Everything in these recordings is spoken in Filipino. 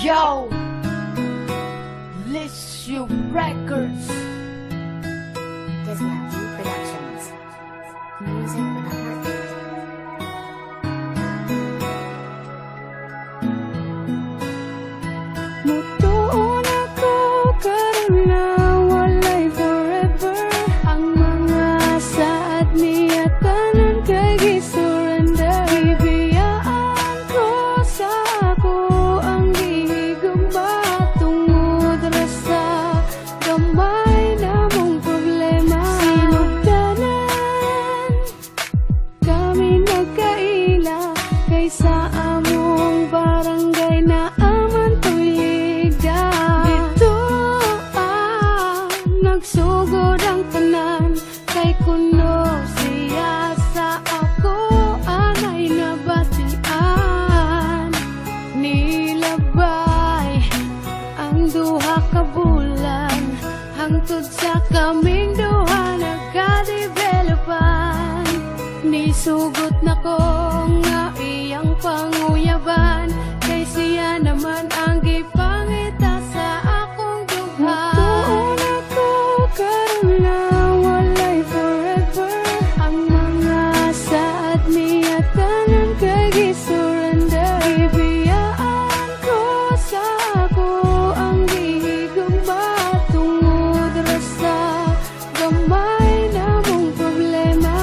Yo, Lissue Records. Gizmo Productions. Music with a heartbeat. Mutuon ako karon na walay forever. Ang mga saad niya tanan kay gisurrender. Ibiyaan ko sa ako ang gihigugma tungod ra sa gamay namong problema. Sinugdanan kami nagkaila kaysa among barangay na nagsugod ang tanan kay kuno siya sa ako anay nabatian. Nilabay ang duha ka bulan hangtod sa kaming duha nagka-developan. Nisugot na ko nga iyang panguyaban kay siya naman ang gipangita sa akong duha. Surrender. Ibiyaan ko sa ako ang gihigugma tungod ra sa gamay namong problema.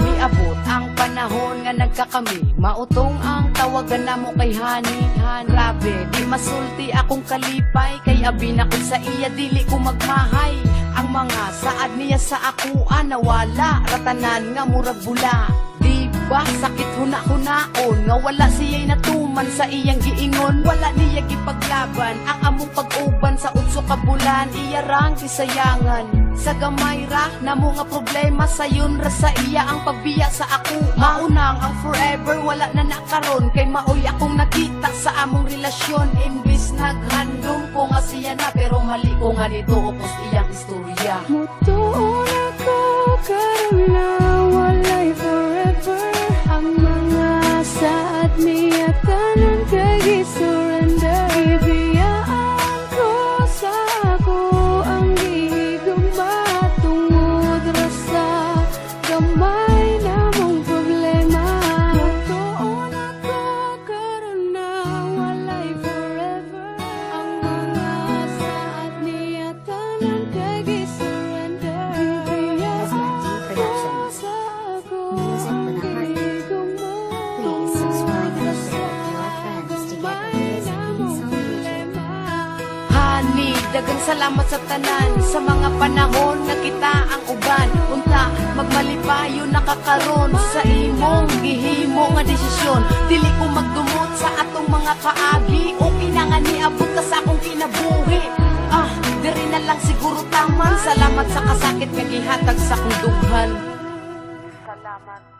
Miabot ang panahon nga nagkakami, mautong ang tawagan namo kay Hani. Grabe, di masulti akong kalipay, kay abi na ko sa iya dili ko magmahay. Ang mga saad niya sa ako nawala, ratanan nga murag bula. Diba sakit huna-hunaon nga wala siya'y natuman sa iyang giingon. Wala niya gipaglaban ang among pag-uban sa utso ka bulan. Iya rang kisayangan sa gamay ra na mga problema sayon ra sa iya ang pagbiya sa ako. Maunang ang forever wala na nakaron kay maoy akong nakita sa among relasyon. Imbis naghandom ko nga siya na pero mali ko nga nito upos iyang istorya. Mutuon ako karon na walay forever. Ang mga saad niya tanan kay gisurrender. Ibiyaan ko sa ako ang gihigugma tungod ra sa gamay namong problema. Mutuon ako karon na walay forever. Ang mga saad niya tanan kay gisurrender. Ibiyaan ko sa ako ang Please subscribe and share with your friends to get videos of these on YouTube. Hani, dagang salamat sa tanan sa mga panahon na kita ang uban. Unta, magmalipayo nakakaron sa imong gihimo nga desisyon. Dili ko magdumot sa atong mga kaagi o kinangan niabot ka sa akong kinabuhi. Diri na lang siguro taman. Salamat sa kasakit nga gihatag sa akong dughan. Salamat.